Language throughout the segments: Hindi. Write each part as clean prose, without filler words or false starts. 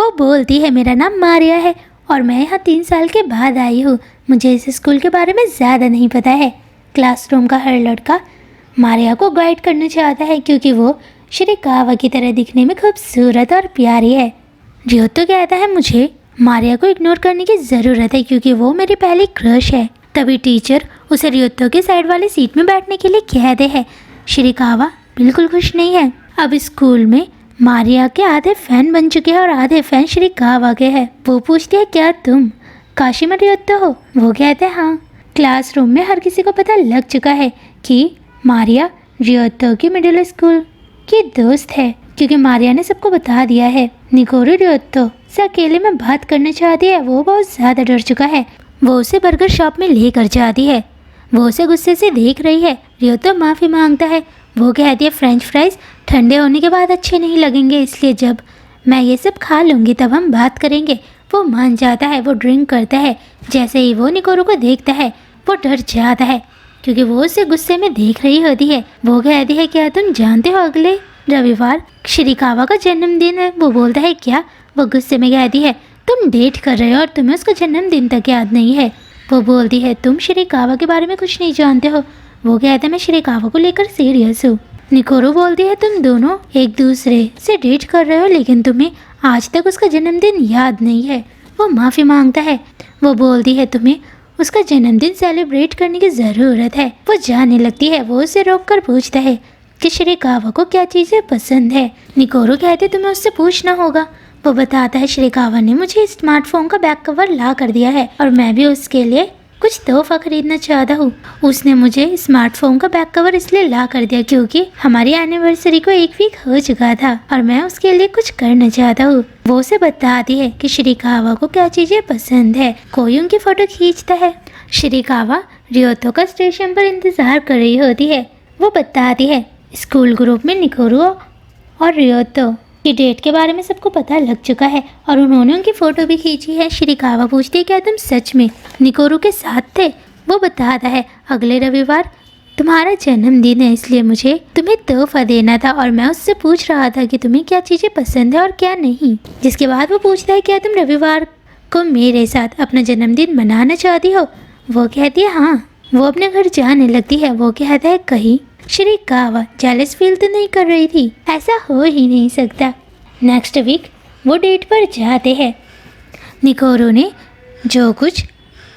वो बोलती है मेरा नाम मारिया है और मैं यहाँ 3 साल के बाद आई हूँ। मुझे इस स्कूल के बारे में ज़्यादा नहीं पता है। क्लासरूम का हर लड़का मारिया को गाइड करना चाहता है क्योंकि वो शिरिकावा की तरह दिखने में खूबसूरत और प्यारी है। रियोतो कहता है मुझे मारिया को इग्नोर करने की ज़रूरत है क्योंकि वो मेरी पहली क्रश है। तभी टीचर उसे रियोतो के साइड वाली सीट में बैठने के लिए कहते हैं। शिरिकावा बिल्कुल खुश नहीं है। अब स्कूल में मारिया के आधे फैन बन चुके हैं और आधे फैन शिरिकावा के हैं। वो पूछती है क्या तुम काशिमा रियोतो हो? वो कहते हैं हाँ। क्लासरूम में हर किसी को पता लग चुका है कि मारिया रियोतो की मिडिल स्कूल की दोस्त है क्योंकि मारिया ने सबको बता दिया है। निकोरो रियोतो से अकेले में बात करना चाहती है। वो बहुत ज़्यादा डर चुका है। वो उसे बर्गर शॉप में लेकर जाती है। वो उसे गुस्से से देख रही है। रियोतो माफ़ी मांगता है। वो कहती है फ्रेंच फ्राइज़ ठंडे होने के बाद अच्छे नहीं लगेंगे, इसलिए जब मैं ये सब खा लूँगी तब हम बात करेंगे। वो मान जाता है। वो ड्रिंक करता है। जैसे ही वो निकोरो को देखता है वो डर जाता है क्योंकि वो उसे गुस्से में देख रही होती है। वो कहती है क्या तुम जानते हो अगले रविवार शिरिकावा का जन्मदिन है? वो बोलता है क्या? वो गुस्से में कहती है तुम डेट कर रहे हो और तुम्हें उसका जन्मदिन तक याद नहीं है। वो बोलती है तुम शिरिकावा के बारे में कुछ नहीं जानते हो। वो कहता है मैं शिरिकावा को लेकर सीरियस हूँ। निकोरो बोलती है तुम दोनों एक दूसरे से डेट कर रहे हो लेकिन तुम्हें आज तक उसका जन्मदिन याद नहीं है। वो माफ़ी मांगता है। वो बोलती है तुम्हें उसका जन्मदिन सेलिब्रेट करने की ज़रूरत है। वो जाने लगती है। वो उसे रोक कर पूछता है कि शिरिकावा को क्या चीज़ें पसंद है। निकोरो कहते तुम्हें उससे पूछना होगा। वो बताता है शिरिकावा ने मुझे स्मार्टफोन का बैक कवर ला कर दिया है और मैं भी उसके लिए कुछ तोहफा खरीदना चाहता हूँ। उसने मुझे स्मार्टफोन का बैक कवर इसलिए ला कर दिया क्योंकि हमारी एनिवर्सरी को 1 वीक हो चुका था और मैं उसके लिए कुछ करना चाहता हूँ। वो उसे बताती है कि शिरिकावा को क्या चीज़ें पसंद है। कोई उनकी फ़ोटो खींचता है। शिरिकावा रियोतो का स्टेशन पर इंतज़ार कर रही होती है। वो बताती है स्कूल ग्रुप में निकोरो और रियोतो की डेट के बारे में सबको पता लग चुका है और उन्होंने उनकी फ़ोटो भी खींची है। शिरिकावा पूछती है क्या तुम सच में निकोरो के साथ थे? वो बताता है अगले रविवार तुम्हारा जन्मदिन है इसलिए मुझे तुम्हें तोहफा देना था और मैं उससे पूछ रहा था कि तुम्हें क्या चीज़ें पसंद है और क्या नहीं। जिसके बाद वो पूछता है क्या तुम रविवार को मेरे साथ अपना जन्मदिन मनाना चाहती हो? वो कहती है हाँ। वो अपने घर जाने लगती है। वो कहता है कहीं शिरिकावा जेलस फील तो नहीं कर रही थी? ऐसा हो ही नहीं सकता। नेक्स्ट वीक वो डेट पर जाते हैं। निकोरो ने जो कुछ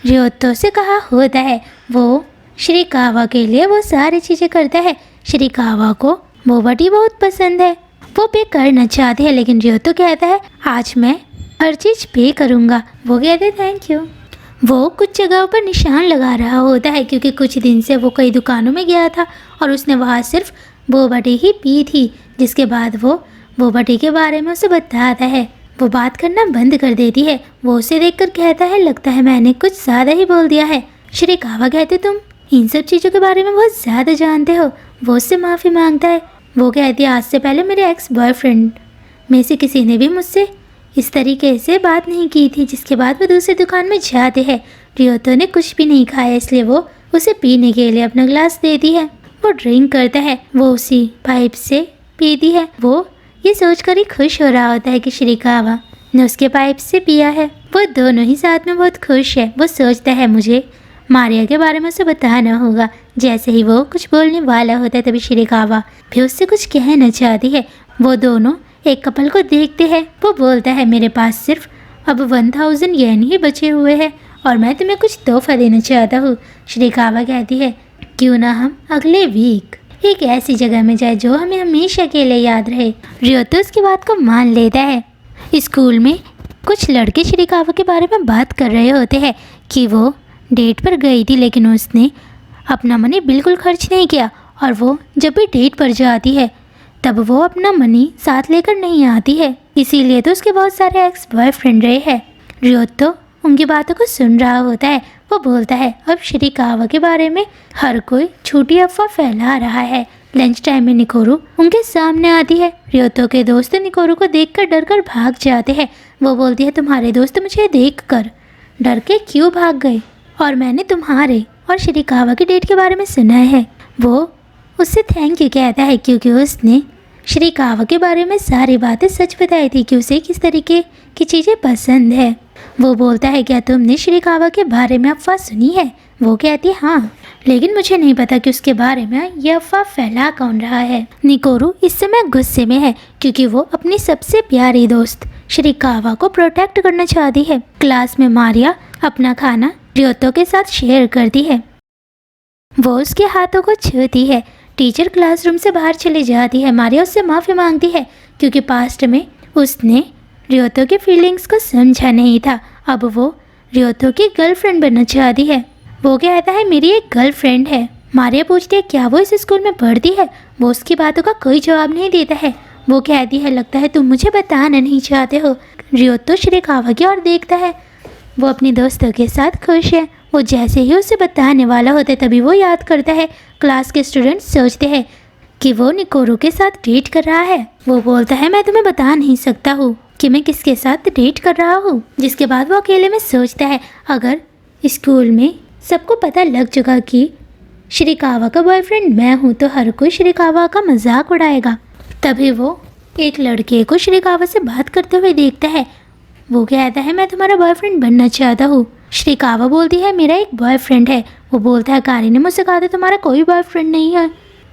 रियोतो से कहा होता है वो शिरिकावा के लिए वो सारी चीज़ें करता है। शिरिकावा को बोबा टी बहुत पसंद है। वो पे करना चाहते हैं लेकिन रियोतो कहता है आज मैं हर चीज़ पे करूँगा। वो कहते हैं थैंक यू। वो कुछ जगहों पर निशान लगा रहा होता है क्योंकि कुछ दिन से वो कई दुकानों में गया था और उसने वहाँ सिर्फ बोबा टी ही पी थी। जिसके बाद वो बोबा टी के बारे में उसे बताता है। वो बात करना बंद कर देती है। वो उसे देखकर कहता है लगता है मैंने कुछ ज़्यादा ही बोल दिया है। शिरिकावा कहते तुम इन सब चीज़ों के बारे में बहुत ज़्यादा जानते हो। वो उससे माफ़ी मांगता है। वो कहती है आज से पहले मेरे एक्स बॉयफ्रेंड में से किसी ने भी मुझसे इस तरीके से बात नहीं की थी। जिसके बाद वो दूसरी दुकान में जाते हैं। रियोतो ने कुछ भी नहीं खाया इसलिए वो उसे पीने के लिए अपना ग्लास देती है। वो ड्रिंक करता है। वो उसी पाइप से पीती है। वो ये सोचकर ही खुश हो रहा होता है कि शिरिकावा ने उसके पाइप से पिया है। वो दोनों ही साथ में बहुत खुश है। वो सोचता है मुझे मारिया के बारे में उसे बताना होगा। जैसे ही वो कुछ बोलने वाला होता है तभी शिरिकावा भी उससे कुछ कहना चाहती है। वो दोनों एक कपल को देखते हैं। वो बोलता है मेरे पास सिर्फ अब 1000 येन ही बचे हुए हैं और मैं तुम्हें कुछ तोहफा देना चाहता हूँ। शिरिकावा कहती है क्यों ना हम अगले वीक एक ऐसी जगह में जाए जो हमें हमेशा के लिए याद रहे। रियोतो उसकी बात को मान लेता है। स्कूल में कुछ लड़के शिरिकावा के बारे में बात कर रहे होते हैं कि वो डेट पर गई थी लेकिन उसने अपना मनी बिल्कुल खर्च नहीं किया और वो जब भी डेट पर जाती है तब वो अपना मनी साथ लेकर नहीं आती है। इसीलिए तो उसके बहुत सारे एक्स बॉयफ्रेंड रहे हैं। रियोतो उनकी बातों को सुन रहा होता है। वो बोलता है अब शिरिकावा के बारे में हर कोई झूठी अफवाह फैला रहा है। लंच टाइम में निकोरो उनके सामने आती है। रियोतो के दोस्त निकोरो को देखकर डरकर भाग जाते हैं। वो बोलती है तुम्हारे दोस्त मुझे देखकर डर के क्यों भाग गए और मैंने तुम्हारे और शिरिकावा की डेट के बारे में सुना है। वो उससे थैंक यू कहता है क्योंकि उसने श्रीकावा के बारे में सारी बातें सच बताई थी कि उसे किस तरीके की चीज़ें पसंद है। वो बोलता है क्या तुमने श्रीकावा के बारे में अफवाह सुनी है? वो कहती है हाँ, लेकिन मुझे नहीं पता कि उसके बारे में यह अफवाह फैला कौन रहा है। निकोरू इस समय गुस्से में है क्योंकि वो अपनी सबसे प्यारी दोस्त श्रीकावा को प्रोटेक्ट करना चाहती है। क्लास में मारिया अपना खाना रियोतो के साथ शेयर करती है। वो उसके हाथों को छूती है। टीचर क्लासरूम से बाहर चली जाती है। मारिया उससे माफ़ी मांगती है क्योंकि पास्ट में उसने रियोतो की फीलिंग्स को समझा नहीं था। अब वो रियोतो की गर्लफ्रेंड बनना चाहती है। वो कहता है मेरी एक गर्लफ्रेंड है। मारिया पूछती है क्या वो इस स्कूल में पढ़ती है? वो उसकी बातों का कोई जवाब नहीं देता है। वो कहती है लगता है तुम मुझे बताना नहीं चाहते हो। रियोतो श्रीकावा की ओर देखता है। वो अपनी दोस्तों के साथ खुश है। वो जैसे ही उसे बताने वाला होता है तभी वो याद करता है क्लास के स्टूडेंट्स सोचते हैं कि वो निकोरू के साथ डेट कर रहा है। वो बोलता है मैं तुम्हें बता नहीं सकता हूँ कि मैं किसके साथ डेट कर रहा हूँ। जिसके बाद वो अकेले में सोचता है अगर स्कूल में सबको पता लग चुका कि श्रीकावा का बॉयफ्रेंड मैं हूँ तो हर कोई श्रीकावा का मजाक उड़ाएगा। तभी वो एक लड़के को श्रीकावा से बात करते हुए देखता है। वो कहता है मैं तुम्हारा बॉयफ्रेंड बनना चाहता हूँ। श्रीकावा बोलती है मेरा एक बॉयफ्रेंड है। वो बोलता है अकारी ने मुझसे कहा था तुम्हारा कोई बॉयफ्रेंड नहीं है।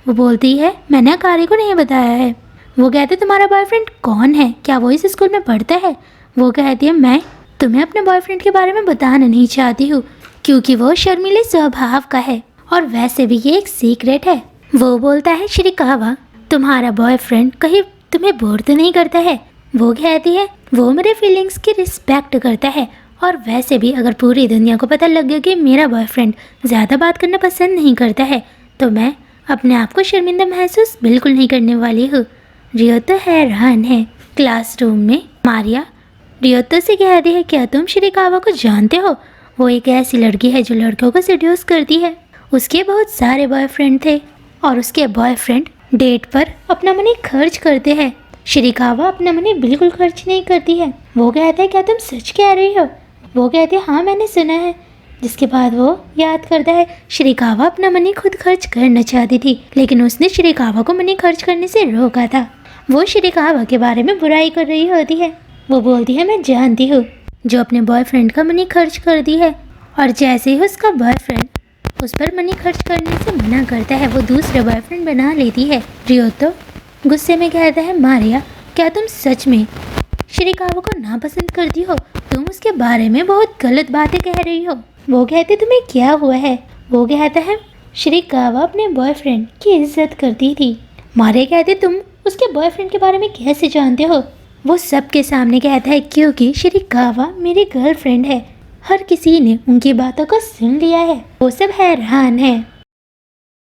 वो बोलती है मैंने अकारी को नहीं बताया है। वो कहते तुम्हारा बॉयफ्रेंड कौन है? क्या वो इस स्कूल में पढ़ता है? वो कहती है मैं तुम्हें अपने बॉयफ्रेंड के बारे में बताना नहीं चाहती हूँ क्योंकि वो शर्मीले स्वभाव का है और वैसे भी ये एक सीक्रेट है। वो बोलता है श्रीकावा तुम्हारा बॉयफ्रेंड कहीं तुम्हें बोर तो नहीं करता है? वो कहती है वो मेरे फीलिंग्स की रिस्पेक्ट करता है और वैसे भी अगर पूरी दुनिया को पता लग गया कि मेरा बॉयफ्रेंड ज़्यादा बात करना पसंद नहीं करता है तो मैं अपने आप को शर्मिंदा महसूस बिल्कुल नहीं करने वाली हूँ। रियोतो हैरान है। क्लासरूम में मारिया रियोतो से कहती है क्या तुम श्रीकावा को जानते हो? वो एक ऐसी लड़की है जो लड़कों को सेड्यूस करती है। उसके बहुत सारे बॉयफ्रेंड थे और उसके बॉयफ्रेंड डेट पर अपना मनी खर्च करते हैं। श्रीकावा अपना मनी बिल्कुल खर्च नहीं करती है। वो कहता है क्या तुम सच कह रही हो? वो कहते हैं हाँ मैंने सुना है। जिसके बाद वो याद करता है श्रीकावा अपना मनी खुद खर्च करना चाहती थी लेकिन उसने श्रीकावा को मनी खर्च करने से रोका था। वो श्रीकावा के बारे में बुराई कर रही होती है। वो बोलती है मैं जानती हूँ जो अपने बॉयफ्रेंड का मनी खर्च कर दी है और जैसे ही उसका बॉयफ्रेंड उस पर मनी खर्च करने से मना करता है वो दूसरा बॉयफ्रेंड बना लेती है। रियोतो गुस्से में कहता है मारिया क्या तुम सच में श्रीकावा को नापसंद करती हो? तुम उसके बारे में बहुत गलत बातें कह रही हो। वो कहते तुम्हें क्या हुआ है? वो कहता है श्रीकावा अपने बॉयफ्रेंड की इज्जत करती थी। मारिया कहते तुम उसके बॉयफ्रेंड के बारे में कैसे जानते हो? वो सबके सामने कहता है क्योंकि श्रीकावा मेरी गर्लफ्रेंड है। हर किसी ने उनकी बातों को सुन लिया है। वो सब हैरान है।